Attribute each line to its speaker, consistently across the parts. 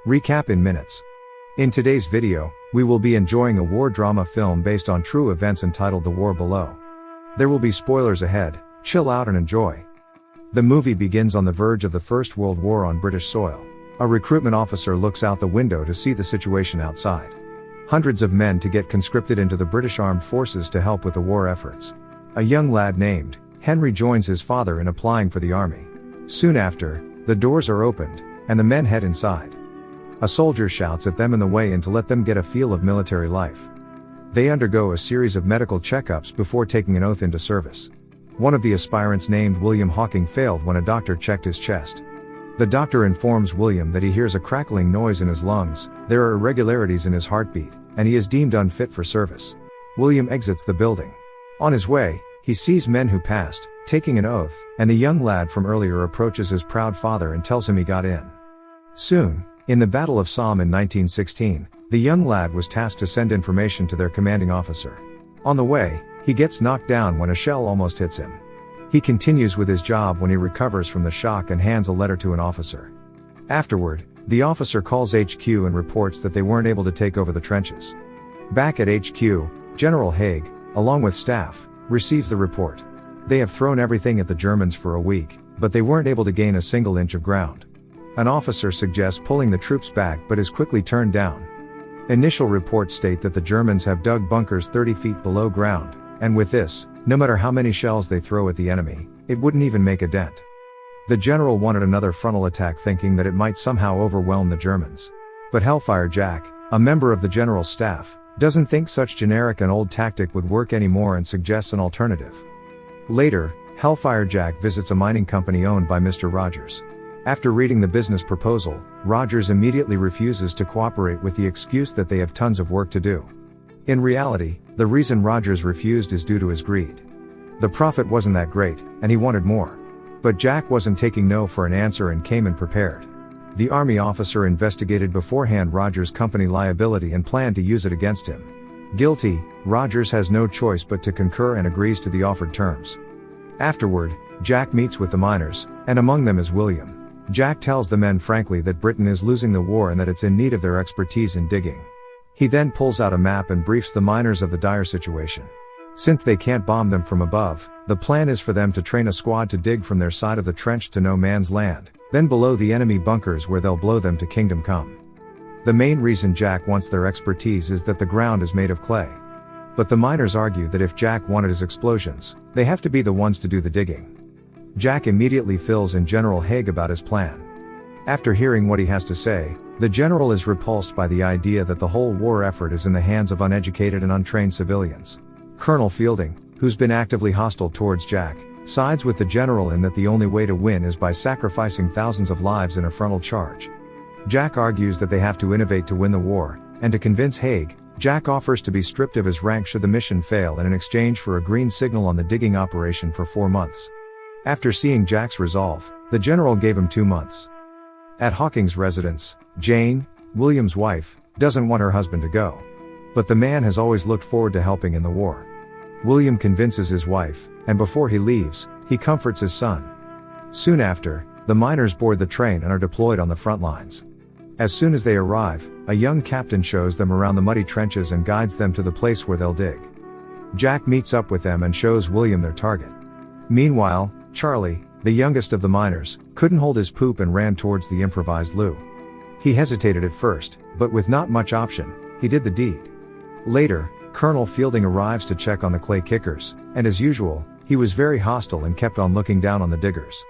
Speaker 1: Recap in minutes. In today's video, we will be enjoying a war drama film based on true events entitled The War Below. There will be spoilers ahead, chill out and enjoy. The movie begins on the verge of the First World War on British soil. A recruitment officer looks out the window to see the situation outside. Hundreds of men to get conscripted into the British Armed Forces to help with the war efforts. A young lad named Henry joins his father in applying for the army. Soon after, the doors are opened, and the men head inside. A soldier shouts at them in the way in to let them get a feel of military life. They undergo a series of medical checkups before taking an oath into service. One of the aspirants named William Hawking failed when a doctor checked his chest. The doctor informs William that he hears a crackling noise in his lungs, there are irregularities in his heartbeat, and he is deemed unfit for service. William exits the building. On his way, he sees men who passed, taking an oath, and the young lad from earlier approaches his proud father and tells him he got in. Soon, in the Battle of Somme in 1916, the young lad was tasked to send information to their commanding officer. On the way, he gets knocked down when a shell almost hits him. He continues with his job when he recovers from the shock and hands a letter to an officer. Afterward, the officer calls HQ and reports that they weren't able to take over the trenches. Back at HQ, General Haig, along with staff, receives the report. They have thrown everything at the Germans for a week, but they weren't able to gain a single inch of ground. An officer suggests pulling the troops back but is quickly turned down. Initial reports state that the Germans have dug bunkers 30 feet below ground, and with this, no matter how many shells they throw at the enemy, it wouldn't even make a dent. The general wanted another frontal attack thinking that it might somehow overwhelm the Germans. But Hellfire Jack, a member of the general's staff, doesn't think such generic and old tactic would work anymore and suggests an alternative. Later, Hellfire Jack visits a mining company owned by Mr. Rogers. After reading the business proposal, Rogers immediately refuses to cooperate with the excuse that they have tons of work to do. In reality, the reason Rogers refused is due to his greed. The profit wasn't that great, and he wanted more. But Jack wasn't taking no for an answer and came in prepared. The army officer investigated beforehand Rogers' company liability and planned to use it against him. Guilty, Rogers has no choice but to concur and agrees to the offered terms. Afterward, Jack meets with the miners, and among them is William. Jack tells the men frankly that Britain is losing the war and that it's in need of their expertise in digging. He then pulls out a map and briefs the miners of the dire situation. Since they can't bomb them from above, the plan is for them to train a squad to dig from their side of the trench to no man's land, then below the enemy bunkers where they'll blow them to kingdom come. The main reason Jack wants their expertise is that the ground is made of clay. But the miners argue that if Jack wanted his explosions, they have to be the ones to do the digging. Jack immediately fills in General Haig about his plan. After hearing what he has to say, the general is repulsed by the idea that the whole war effort is in the hands of uneducated and untrained civilians. Colonel Fielding, who's been actively hostile towards Jack, sides with the general in that the only way to win is by sacrificing thousands of lives in a frontal charge. Jack argues that they have to innovate to win the war, and to convince Haig, Jack offers to be stripped of his rank should the mission fail in exchange for a green signal on the digging operation for 4 months. After seeing Jack's resolve, the general gave him 2 months. At Hawking's residence, Jane, William's wife, doesn't want her husband to go. But the man has always looked forward to helping in the war. William convinces his wife, and before he leaves, he comforts his son. Soon after, the miners board the train and are deployed on the front lines. As soon as they arrive, a young captain shows them around the muddy trenches and guides them to the place where they'll dig. Jack meets up with them and shows William their target. Meanwhile, Charlie, the youngest of the miners, couldn't hold his poop and ran towards the improvised loo. He hesitated at first, but with not much option, he did the deed. Later, Colonel Fielding arrives to check on the clay kickers, and as usual, he was very hostile and kept on looking down on the diggers.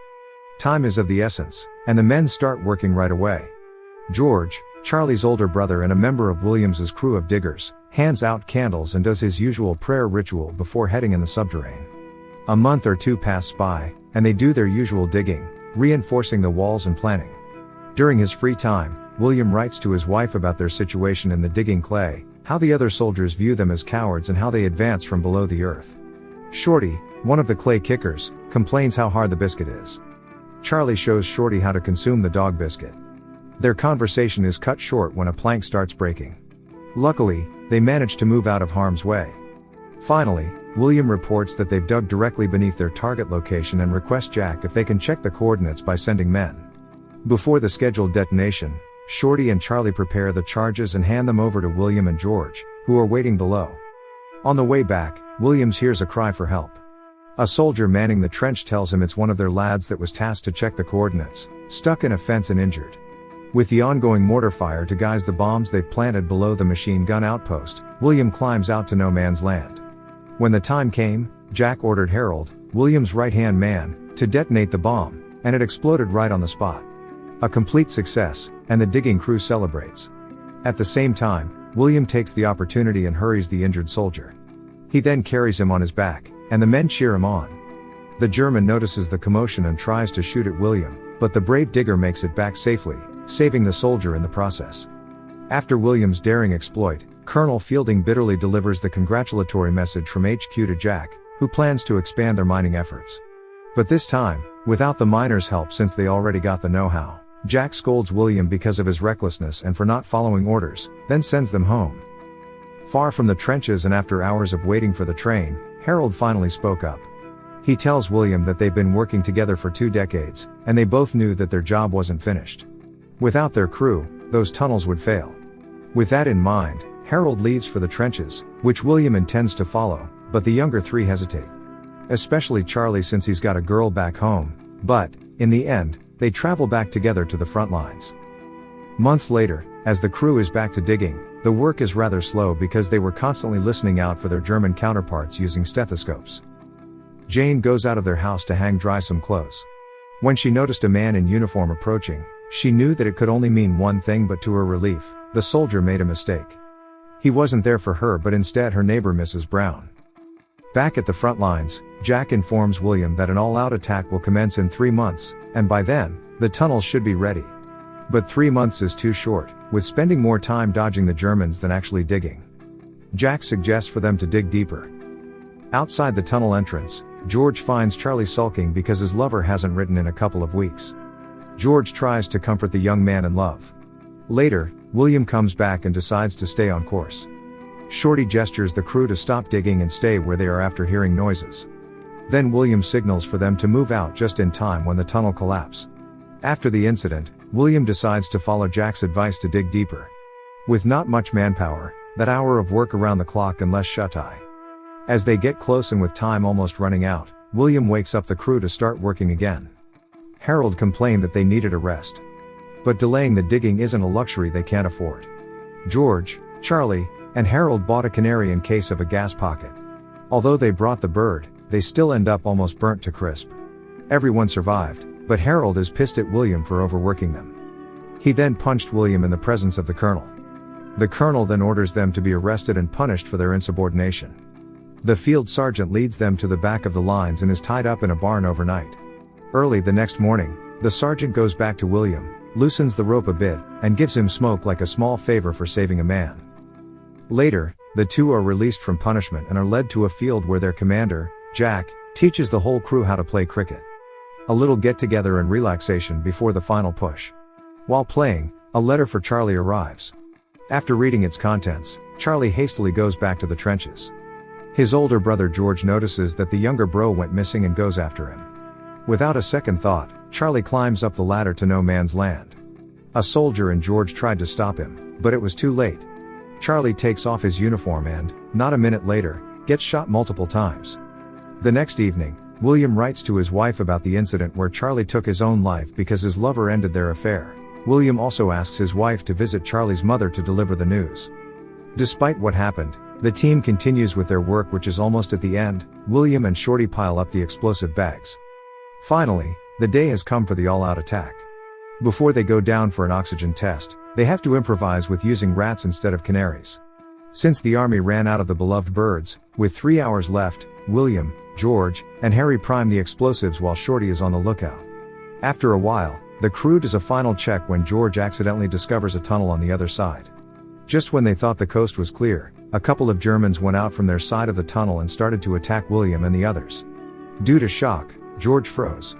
Speaker 1: Time is of the essence, and the men start working right away. George, Charlie's older brother and a member of Williams's crew of diggers, hands out candles and does his usual prayer ritual before heading in the subterrane. A month or two pass by, and they do their usual digging, reinforcing the walls and planning. During his free time, William writes to his wife about their situation in the digging clay, how the other soldiers view them as cowards and how they advance from below the earth. Shorty, one of the clay kickers, complains how hard the biscuit is. Charlie shows Shorty how to consume the dog biscuit. Their conversation is cut short when a plank starts breaking. Luckily, they manage to move out of harm's way. Finally, William reports that they've dug directly beneath their target location and requests Jack if they can check the coordinates by sending men. Before the scheduled detonation, Shorty and Charlie prepare the charges and hand them over to William and George, who are waiting below. On the way back, Williams hears a cry for help. A soldier manning the trench tells him it's one of their lads that was tasked to check the coordinates, stuck in a fence and injured. With the ongoing mortar fire to guise the bombs they've planted below the machine gun outpost, William climbs out to no man's land. When the time came, Jack ordered Harold, William's right-hand man, to detonate the bomb, and it exploded right on the spot. A complete success, and the digging crew celebrates. At the same time, William takes the opportunity and hurries the injured soldier. He then carries him on his back, and the men cheer him on. The German notices the commotion and tries to shoot at William, but the brave digger makes it back safely, saving the soldier in the process. After William's daring exploit, Colonel Fielding bitterly delivers the congratulatory message from HQ to Jack, who plans to expand their mining efforts. But this time, without the miners' help since they already got the know-how. Jack scolds William because of his recklessness and for not following orders, then sends them home. Far from the trenches and after hours of waiting for the train, Harold finally spoke up. He tells William that they've been working together for 2 decades, and they both knew that their job wasn't finished. Without their crew, those tunnels would fail. With that in mind, Harold leaves for the trenches, which William intends to follow, but the younger three hesitate. Especially Charlie since he's got a girl back home, but, in the end, they travel back together to the front lines. Months later, as the crew is back to digging, the work is rather slow because they were constantly listening out for their German counterparts using stethoscopes. Jane goes out of their house to hang dry some clothes. When she noticed a man in uniform approaching, she knew that it could only mean one thing, but to her relief, the soldier made a mistake. He wasn't there for her but instead her neighbor Mrs. Brown. Back at the front lines, Jack informs William that an all-out attack will commence in 3 months, and by then, the tunnels should be ready. But 3 months is too short, with spending more time dodging the Germans than actually digging. Jack suggests for them to dig deeper. Outside the tunnel entrance, George finds Charlie sulking because his lover hasn't written in a couple of weeks. George tries to comfort the young man in love. Later, William comes back and decides to stay on course. Shorty gestures the crew to stop digging and stay where they are after hearing noises. Then William signals for them to move out just in time when the tunnel collapses. After the incident, William decides to follow Jack's advice to dig deeper. With not much manpower, that hour of work around the clock and less shut-eye. As they get close and with time almost running out, William wakes up the crew to start working again. Harold complained that they needed a rest. But delaying the digging isn't a luxury they can't afford. George, Charlie, and Harold bought a canary in case of a gas pocket. Although they brought the bird, they still end up almost burnt to crisp. Everyone survived, but Harold is pissed at William for overworking them. He then punched William in the presence of the colonel. The colonel then orders them to be arrested and punished for their insubordination. The field sergeant leads them to the back of the lines and is tied up in a barn overnight. Early the next morning, the sergeant goes back to William, loosens the rope a bit, and gives him smoke like a small favor for saving a man. Later, the two are released from punishment and are led to a field where their commander, Jack, teaches the whole crew how to play cricket. A little get-together and relaxation before the final push. While playing, a letter for Charlie arrives. After reading its contents, Charlie hastily goes back to the trenches. His older brother George notices that the younger bro went missing and goes after him. Without a second thought, Charlie climbs up the ladder to no man's land. A soldier and George tried to stop him, but it was too late. Charlie takes off his uniform and, not a minute later, gets shot multiple times. The next evening, William writes to his wife about the incident where Charlie took his own life because his lover ended their affair. William also asks his wife to visit Charlie's mother to deliver the news. Despite what happened, the team continues with their work, which is almost at the end. William and Shorty pile up the explosive bags. Finally, the day has come for the all-out attack. Before they go down for an oxygen test, they have to improvise with using rats instead of canaries. Since the army ran out of the beloved birds, with 3 hours left, William, George, and Harry prime the explosives while Shorty is on the lookout. After a while, the crew does a final check when George accidentally discovers a tunnel on the other side. Just when they thought the coast was clear, a couple of Germans went out from their side of the tunnel and started to attack William and the others. Due to shock, George froze.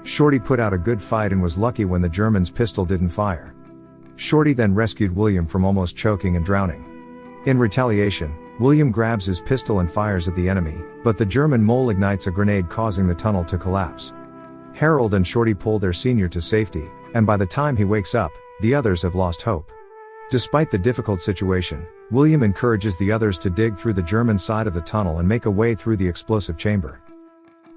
Speaker 1: Shorty put out a good fight and was lucky when the German's pistol didn't fire. Shorty then rescued William from almost choking and drowning. In retaliation, William grabs his pistol and fires at the enemy, but the German mole ignites a grenade causing the tunnel to collapse. Harold and Shorty pull their senior to safety, and by the time he wakes up, the others have lost hope. Despite the difficult situation, William encourages the others to dig through the German side of the tunnel and make a way through the explosive chamber.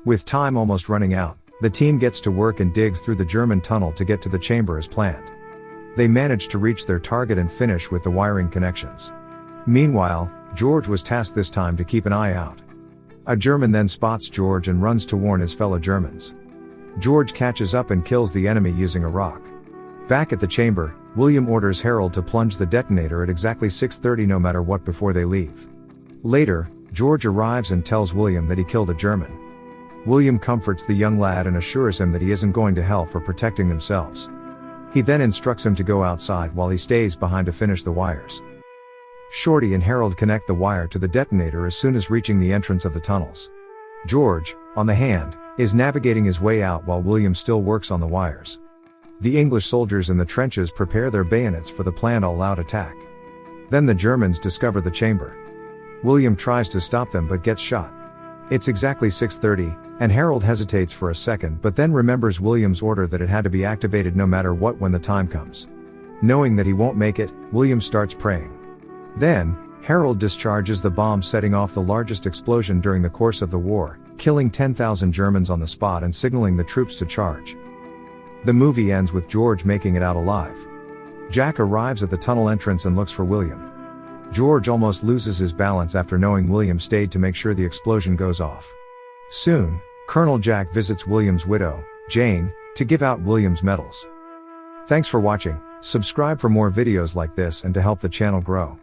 Speaker 1: With time almost running out, the team gets to work and digs through the German tunnel to get to the chamber as planned. They manage to reach their target and finish with the wiring connections. Meanwhile, George was tasked this time to keep an eye out. A German then spots George and runs to warn his fellow Germans. George catches up and kills the enemy using a rock. Back at the chamber, William orders Harold to plunge the detonator at exactly 6:30 no matter what before they leave. Later, George arrives and tells William that he killed a German. William comforts the young lad and assures him that he isn't going to hell for protecting themselves. He then instructs him to go outside while he stays behind to finish the wires. Shorty and Harold connect the wire to the detonator as soon as reaching the entrance of the tunnels. George, on the hand, is navigating his way out while William still works on the wires. The English soldiers in the trenches prepare their bayonets for the planned all-out attack. Then the Germans discover the chamber. William tries to stop them but gets shot. It's exactly 6:30, and Harold hesitates for a second but then remembers William's order that it had to be activated no matter what when the time comes. Knowing that he won't make it, William starts praying. Then, Harold discharges the bomb, setting off the largest explosion during the course of the war, killing 10,000 Germans on the spot and signaling the troops to charge. The movie ends with George making it out alive. Jack arrives at the tunnel entrance and looks for William. George almost loses his balance after knowing William stayed to make sure the explosion goes off. Soon, Colonel Jack visits William's widow, Jane, to give out William's medals. Thanks for watching. Subscribe for more videos like this and to help the channel grow.